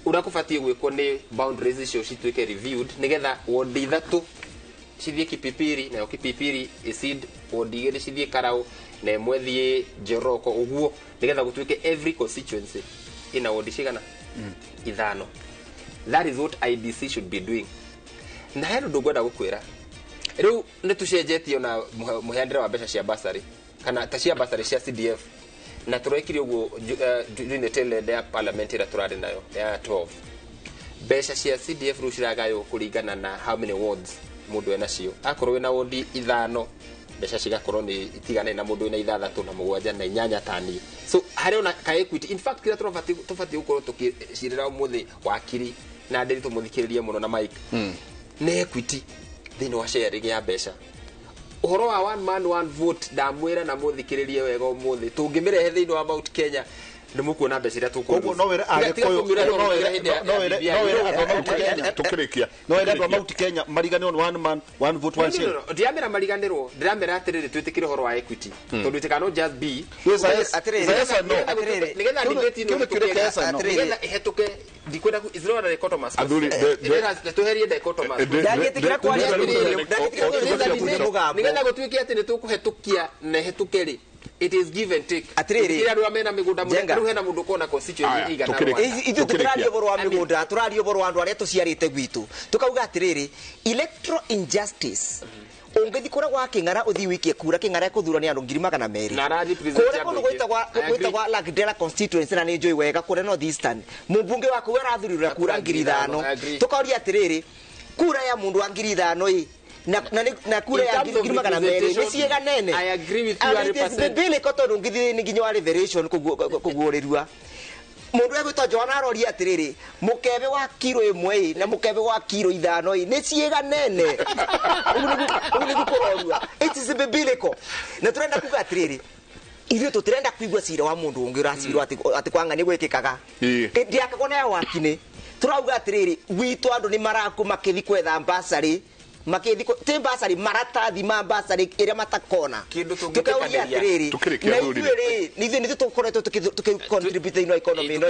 urakubatie gwikwo ni boundaries icio cituike reviewed nigetha ward ithatu cithie Kipipiri na Kipipiri isid ward igiri cithie Karau na mwethie Njoroko uguo nigetha gutuike every constituency ina ward cigana ithano. That is what IBC should be doing. Na hero ndugwenda gukwira riu ni tucenjetie na muhendere wa mbeca cia basari kana ta cia basari cia CDF na turekire uguo during the ya parliament ira turari nayo ya 12 mbeca cia CDF ru ciragayo kuringana na how many wards mundu ena cio akorwo na ward ithano mbeca cigakorwo ni itigane na mundu ena ithathatu na mugwanja na inyanya tani so hari ona ka equity in fact kira tufati gukorwo tukirira umuthi wakiri na ndiri tumuthikiririe muno na Mike na equity thini wa sharing ya mbeca uhoro wa one man one vote ndamwira na muthikiririe wega umuthi tungimirehe thini wa Mount Kenya ndimukuona mbeca iria koguo no were Agikuyu tukirikia no were andå Mount Kenya mariganirwo ni one man one vote one shilling. ndiramera mariganirwo ndiramera atiriri twitikire horo wa equity tondu it cannot just be nigetha ihetuke ndikwenda izirona dichotomous Athuri, tuherie dichotomous ndagitikira kwaria nigetha gutwike ati nitukuhetukia na hetuke ri it is give and take atiriri andu amena migunda mu hena mundu kona constituency igana ithu turario boro wa migunda turario boro wa andu aria tuciarite gwitu tukauga atiriri electoral injustice ungithi kura gwa king'ara uthi wiki kura king'ara kuthurania andu 200,000 kura kundu gwitagwa Lagdera constituency na ni njoi wega kura North Eastern mumbunge waku werathurira kura 5,000 tukauria atiriri kura ya mundu wa 5,000 na kura ya 200,000 ni ciega nene. I agree with you 100%. Bile koto ngithi ni nginya wa revelation kugurirua mundu egwitwa Joana arori atiriri mukebe wa kiro 1 na mukebe wa kiro 5 ni ciega nene uni gukororua it is biblical na turenda kuga atiriri ithuĩ tũtirenda kuigua cira wa mũndũ ũngĩ ũracirwo atĩ kwanga nĩ gwĩkĩkaga ndiakagona ya wakinĩ tũrauga atĩrĩrĩ gwitũ andũ nĩ marakũ makĩthi kwetha mbasarĩ makithi te basari maratathi ma basari iria matakona tukauria atiriri na ithuĩ nithuĩ nithuĩ tũkoretwo tũkĩcontribute ino economy ino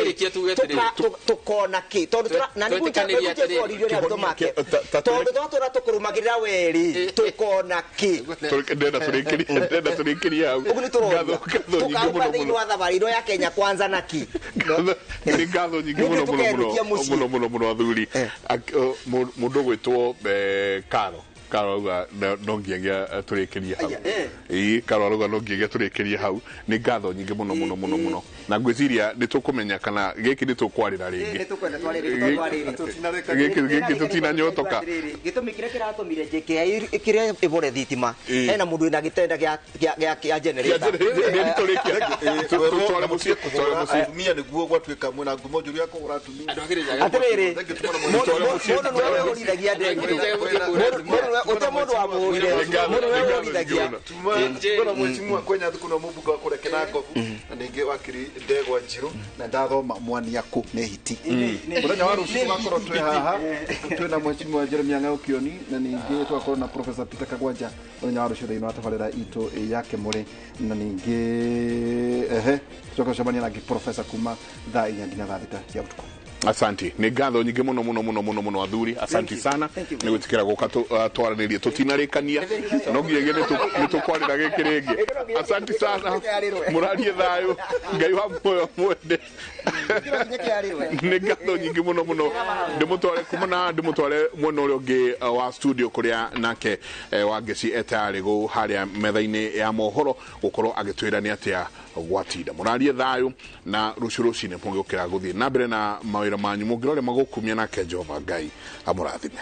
tukona ki tondu na nĩ gũtũkoririo nĩ andũ make tondu twatũra tũkũrũmagĩrĩra weri tukona ki ndenda tũrĩkĩria hau ũguo nĩ tũrona tukauga thĩinĩ wa thabarĩ ino ya Kenya kwanza na ki nĩ ngatho nyingĩ mũno athuri mũndũ gwĩtwo Karo auga no nginya tũrĩkĩrie hau Karo auga no nginya tũrĩkĩrie hau nĩ ngatho nyingĩ mũno na ngwĩciria nĩ tũkũmenya kana gĩkĩ nĩ tũkwarĩra rĩngĩ gĩkĩ tũtinanyotoka gĩtũmi kĩrĩa kĩratũmire kĩrĩa ĩbore thitima hena mũndũ wĩna gĩtenda gĩa generator atumia nĩguo gwatuĩka mwĩna ngumo njũru ya kũgũra atumia atĩrĩrĩ mũndũ nĩwe ũrithagia ndengũ ũte mũndũ wa mũhũrire mũndũ nĩwe ũrithagia tuna mheshimiwa Kwenya thukuna mũmbunge wa kũreke na ngobu na ningĩ wakiri Ndegwa Njirũ na ndathoma mwaniaku nĩ hiti mũthenya wa rũciũ twakorwo twĩ haha twĩna mheshimiwa Jeremia Ng'ao Kioni na ningĩ twakorwo na Professor Peter Kagwanja mũthenya wa rũciũ thĩinĩ wa tabarĩra itũ ya Kemũrĩ na ningĩ tũgũcemania na Professor kuma thaa 4 nginya thaa 6 cia ũtukũ. Asante nĩ ngatho nyingĩ mũno athuri asante sana nĩ gwĩtĩkĩra gũka twaranĩrie tũtinarĩkania no nginya nĩ tũkwarĩra gĩkĩ rĩngĩ asante sana mũrarie thayũ Ngai wa muoyo mwende nĩ ngatho nyingĩ mũno ndĩmũtware kumana ndĩmũtware mwena ũrĩa ũngĩ wa studio kũrĩa nake Wangeci etayarĩ harĩa metha-inĩ ya mohoro gũkorwo agĩtwĩra nĩ atĩa gwatinda mũrarie thayũ na rũciũ mũgĩũkĩra gũthiĩ na mbere na mawĩra manyu mũngĩrore magũkumia nake Jehova Ngai amũrathime.